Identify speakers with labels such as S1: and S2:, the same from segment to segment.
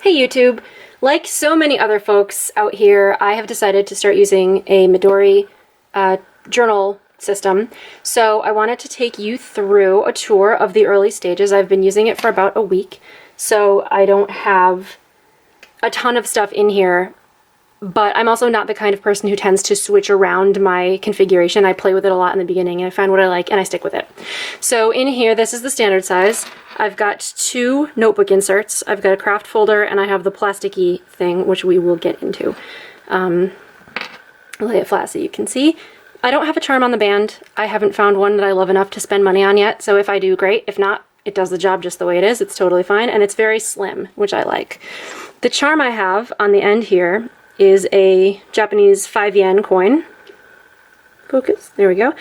S1: Hey YouTube! Like so many other folks out here, I have decided to start using a Midori journal system. So I wanted to take you through a tour of the early stages. I've been using it for about a week, so I don't have a ton of stuff in here, but I'm also not the kind of person who tends to switch around my configuration. I play with it a lot in the beginning and I find what I like and I stick with it. So in here, this is the standard size. I've got 2 notebook inserts. I've got a craft folder and I have the plasticky thing, which we will get into. I'll lay it flat so you can see. I don't have a charm on the band. I haven't found one that I love enough to spend money on yet, so if I do, great. If not, it does the job just the way it is. It's totally fine, and it's very slim, which I like. The charm I have on the end here is a Japanese 5 yen coin. Focus, there we go.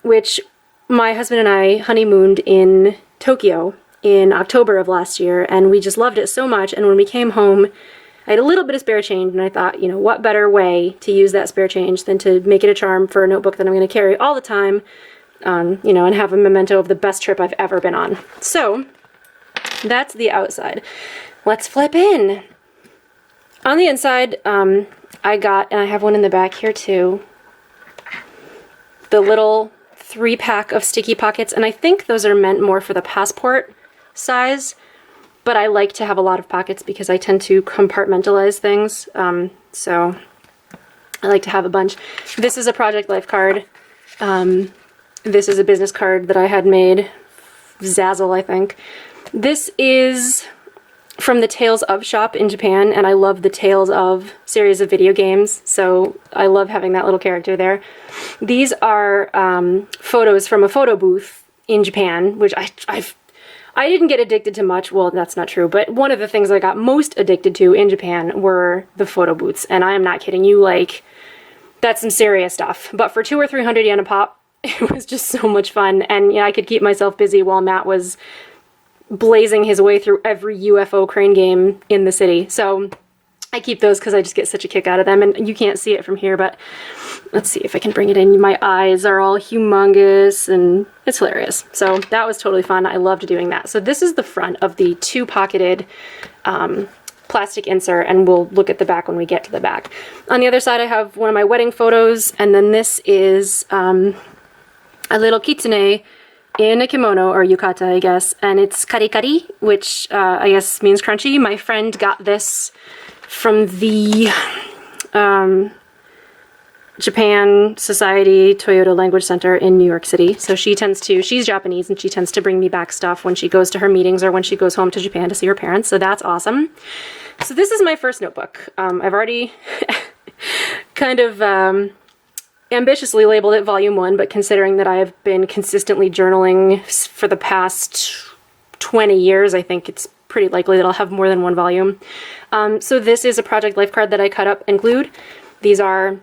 S1: Which my husband and I honeymooned in Tokyo in October of last year, and we just loved it so much, and when we came home, I had a little bit of spare change, and I thought, you know, what better way to use that spare change than to make it a charm for a notebook that I'm going to carry all the time, you know, and have a memento of the best trip I've ever been on. So, that's the outside. Let's flip in. On the inside, I got, and I have one in the back here too, the little 3-pack of sticky pockets, and I think those are meant more for the passport size. But I like to have a lot of pockets because I tend to compartmentalize things, so I like to have a bunch. This is a Project Life card. This is a business card that I had made, Zazzle, I think. This is from the Tales of shop in Japan, and I love the Tales of series of video games, so I love having that little character there. These are photos from a photo booth in Japan, which I didn't get addicted to much, well, that's not true, but one of the things I got most addicted to in Japan were the photo booths, and I am not kidding you, like, that's some serious stuff. But for 200 or 300 yen a pop, it was just so much fun, and yeah, I could keep myself busy while Matt was blazing his way through every UFO crane game in the city. So I keep those because I just get such a kick out of them, and you can't see it from here, but let's see if I can bring it in. My eyes are all humongous, and it's hilarious. So that was totally fun. I loved doing that. So this is the front of the 2-pocketed plastic insert, and we'll look at the back when we get to the back. On the other side, I have one of my wedding photos, and then this is a little kitsune in a kimono, or yukata, I guess, and it's kari kari, which I guess means crunchy. My friend got this from the Japan Society Toyota Language Center in New York City. So she's Japanese, and she tends to bring me back stuff when she goes to her meetings or when she goes home to Japan to see her parents, so that's awesome. So this is my first notebook. I've already kind of ambitiously labeled it Volume 1, but considering that I have been consistently journaling for the past 20 years, I think it's pretty likely that I'll have more than one volume. So this is a Project Life card that I cut up and glued. These are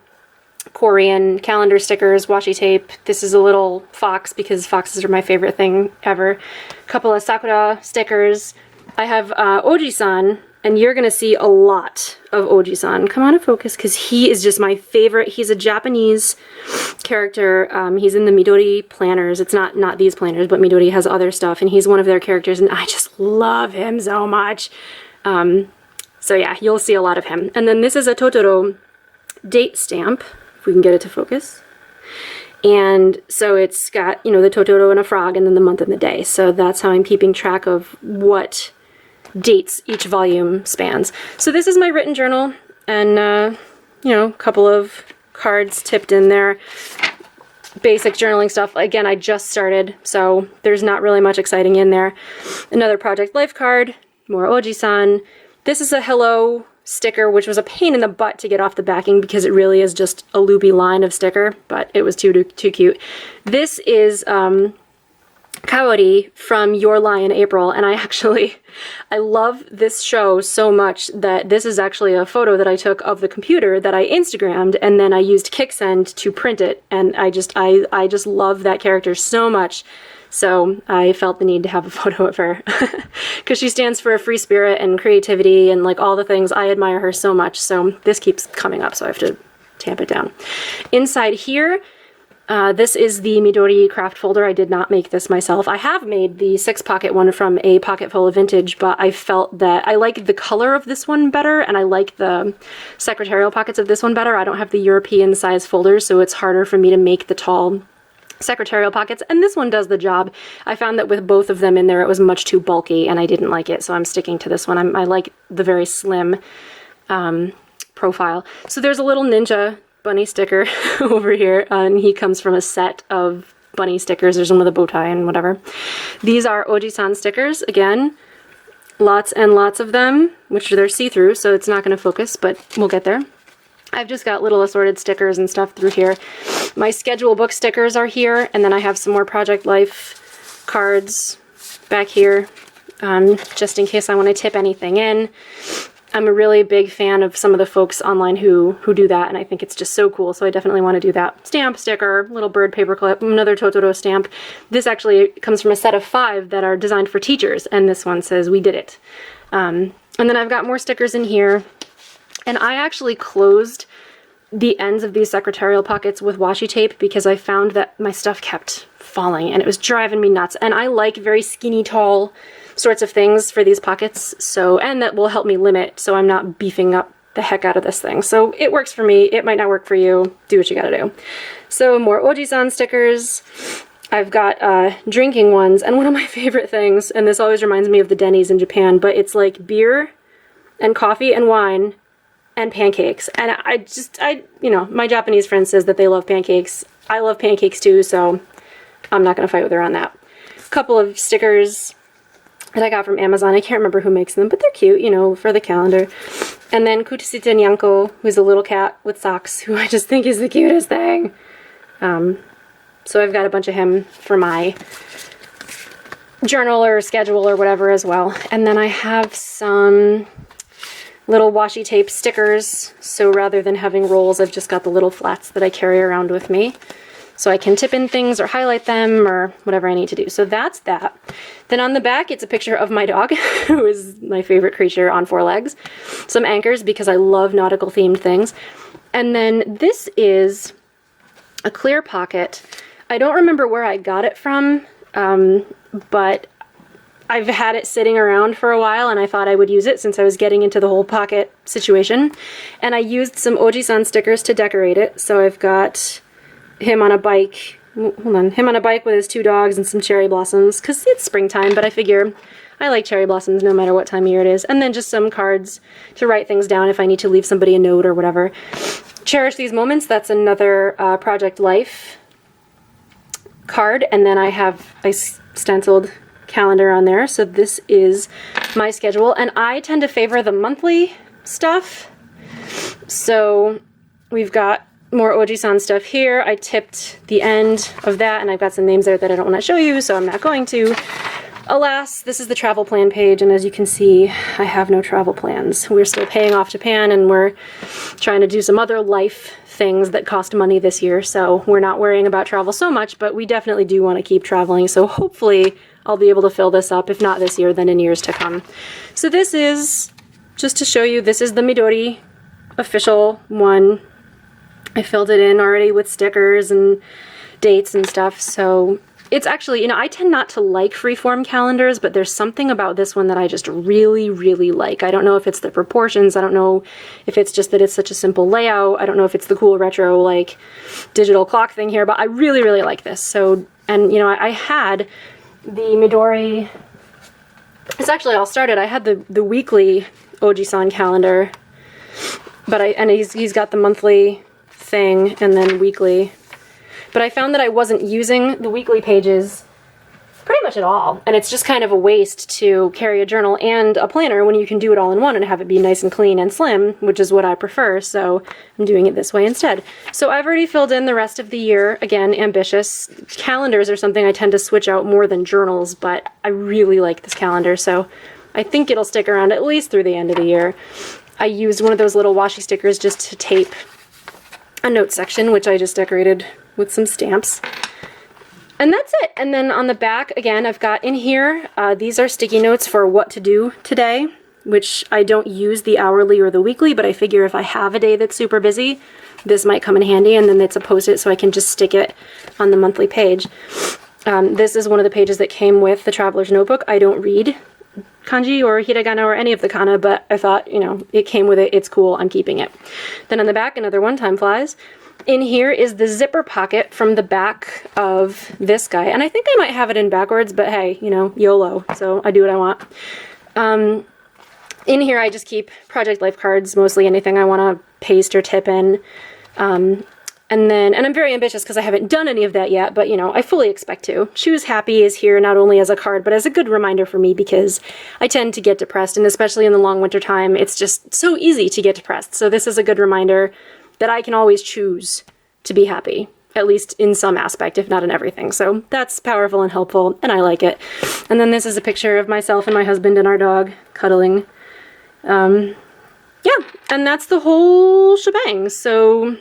S1: Korean calendar stickers, washi tape. This is a little fox because foxes are my favorite thing ever. A couple of Sakura stickers. I have Oji-san, and you're gonna see a lot of Oji-san. Come on and focus, because he is just my favorite. He's a Japanese character. He's in the Midori planners. It's not these planners, but Midori has other stuff, and he's one of their characters, and I just love him so much. So yeah, you'll see a lot of him. And then this is a Totoro date stamp, if we can get it to focus. And so it's got, you know, the Totoro and a frog, and then the month and the day. So that's how I'm keeping track of what dates each volume spans. So this is my written journal, and you know, a couple of cards tipped in there. Basic journaling stuff. Again, I just started, so there's not really much exciting in there. Another Project Life card, more Oji-san. This is a hello sticker, which was a pain in the butt to get off the backing because it really is just a loopy line of sticker, but it was too cute. This is Kaori from Your Lie in April, and I love this show so much that this is actually a photo that I took of the computer that I Instagrammed, and then I used Kicksend to print it, and I just love that character so much. So I felt the need to have a photo of her because she stands for a free spirit and creativity and like all the things. I admire her so much, so this keeps coming up, so I have to tamp it down. Inside here, This is the Midori craft folder. I did not make this myself. I have made the 6-pocket one from a pocket full of vintage, but I felt that I like the color of this one better, and I like the secretarial pockets of this one better. I don't have the European size folders, so it's harder for me to make the tall secretarial pockets, and this one does the job. I found that with both of them in there, it was much too bulky, and I didn't like it, so I'm sticking to this one. I like the very slim profile. So there's a little ninja bunny sticker over here, and he comes from a set of bunny stickers. There's one with a bow tie and whatever. These are Oji-san stickers. Again, lots and lots of them, which they're see-through, so it's not going to focus, but we'll get there. I've just got little assorted stickers and stuff through here. My schedule book stickers are here, and then I have some more Project Life cards back here, just in case I want to tip anything in. I'm a really big fan of some of the folks online who do that, and I think it's just so cool, so I definitely want to do that. Stamp, sticker, little bird paper clip, another Totoro stamp. This actually comes from a set of 5 that are designed for teachers, and this one says, "We did it." And then I've got more stickers in here, and I actually closed the ends of these secretarial pockets with washi tape because I found that my stuff kept falling, and it was driving me nuts. And I like very skinny, tall sorts of things for these pockets, so, and that will help me limit, so I'm not beefing up the heck out of this thing. So it works for me. It might not work for you. Do what you gotta do. So more Oji-san stickers. I've got drinking ones, and one of my favorite things, and this always reminds me of the Denny's in Japan, but it's like beer and coffee and wine and pancakes. And you know, my Japanese friend says that they love pancakes. I love pancakes too, so I'm not gonna fight with her on that. A couple of stickers that I got from Amazon. I can't remember who makes them, but they're cute, you know, for the calendar. And then Kutasita Nyanko, who's a little cat with socks, who I just think is the cutest thing. So I've got a bunch of him for my journal or schedule or whatever as well. And then I have some little washi tape stickers. So rather than having rolls, I've just got the little flats that I carry around with me, so I can tip in things or highlight them or whatever I need to do. So that's that. Then on the back, it's a picture of my dog, who is my favorite creature on 4 legs. Some anchors, because I love nautical themed things. And then this is a clear pocket. I don't remember where I got it from, but I've had it sitting around for a while, and I thought I would use it since I was getting into the whole pocket situation. And I used some Oji-san stickers to decorate it. So I've got him on a bike, him on a bike with his 2 dogs and some cherry blossoms, because it's springtime, but I figure I like cherry blossoms no matter what time of year it is. And then just some cards to write things down if I need to leave somebody a note or whatever. Cherish these moments, that's another Project Life card. And then I have a stenciled calendar on there, so this is my schedule. And I tend to favor the monthly stuff, so we've got more Oji-san stuff here. I tipped the end of that, and I've got some names there that I don't want to show you, so I'm not going to. Alas, this is the travel plan page, and as you can see, I have no travel plans. We're still paying off Japan, and we're trying to do some other life things that cost money this year, so we're not worrying about travel so much, but we definitely do want to keep traveling, so hopefully I'll be able to fill this up, if not this year, then in years to come. So this is, just to show you, this is the Midori official one. I filled it in already with stickers and dates and stuff, so it's actually, you know, I tend not to like freeform calendars, but there's something about this one that I just really, really like. I don't know if it's the proportions, I don't know if it's just that it's such a simple layout, I don't know if it's the cool retro, like, digital clock thing here, but I really, really like this. So, and, you know, I had the Midori, it's actually all started, I had the weekly Oji-san calendar, but he's got the monthly thing and then weekly, but I found that I wasn't using the weekly pages pretty much at all, and it's just kind of a waste to carry a journal and a planner when you can do it all in one and have it be nice and clean and slim, which is what I prefer, so I'm doing it this way instead. So I've already filled in the rest of the year. Again, ambitious. Calendars are something I tend to switch out more than journals, but I really like this calendar, so I think it'll stick around at least through the end of the year. I used one of those little washi stickers just to tape a note section, which I just decorated with some stamps. And that's it. And then on the back, again, I've got in here, these are sticky notes for what to do today. which I don't use the hourly or the weekly, but I figure if I have a day that's super busy, this might come in handy, and then it's a post-it so I can just stick it on the monthly page. This is one of the pages that came with the Traveler's Notebook. I don't read kanji or hiragana or any of the kana, but I thought, you know, it came with it, it's cool, I'm keeping it. Then on the back, another one, time flies. In here is the zipper pocket from the back of this guy, and I think I might have it in backwards, but hey, you know, YOLO, so I do what I want. In here I just keep Project Life cards, mostly anything I want to paste or tip in. And I'm very ambitious because I haven't done any of that yet, but you know, I fully expect to. Choose Happy is here not only as a card, but as a good reminder for me because I tend to get depressed, and especially in the long winter time, it's just so easy to get depressed. So this is a good reminder that I can always choose to be happy, at least in some aspect, if not in everything. So that's powerful and helpful, and I like it. And then this is a picture of myself and my husband and our dog cuddling. Yeah, and that's the whole shebang. So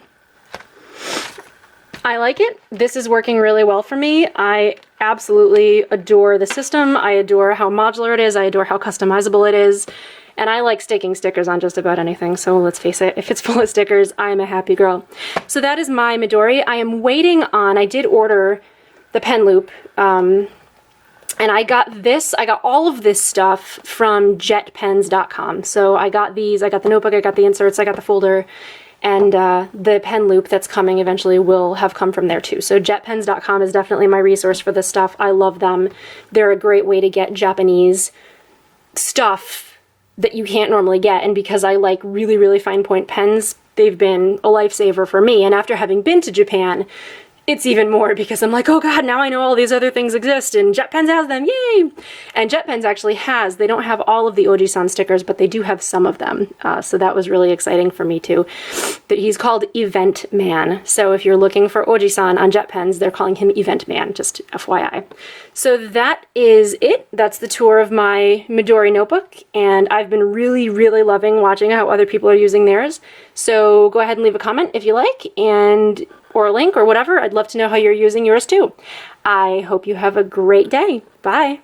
S1: I like it. This is working really well for me. I absolutely adore the system. I adore how modular it is. I adore how customizable it is. And I like sticking stickers on just about anything. So let's face it, if it's full of stickers, I'm a happy girl. So that is my Midori. I am waiting on, I did order the pen loop. And I got all of this stuff from JetPens.com. So I got these, I got the notebook, I got the inserts, I got the folder. And the pen loop that's coming eventually will have come from there too. So JetPens.com is definitely my resource for this stuff. I love them. They're a great way to get Japanese stuff that you can't normally get. And because I like really, really fine point pens, they've been a lifesaver for me. And after having been to Japan, it's even more because I'm like, oh god, now I know all these other things exist and JetPens has them, yay! And JetPens actually has, they don't have all of the Oji-san stickers, but they do have some of them. So that was really exciting for me too. That he's called Event Man. So if you're looking for Oji-san on JetPens, they're calling him Event Man, just FYI. So that is it. That's the tour of my Midori notebook, and I've been really, really loving watching how other people are using theirs. So go ahead and leave a comment if you like, or a link or whatever. I'd love to know how you're using yours too. I hope you have a great day. Bye.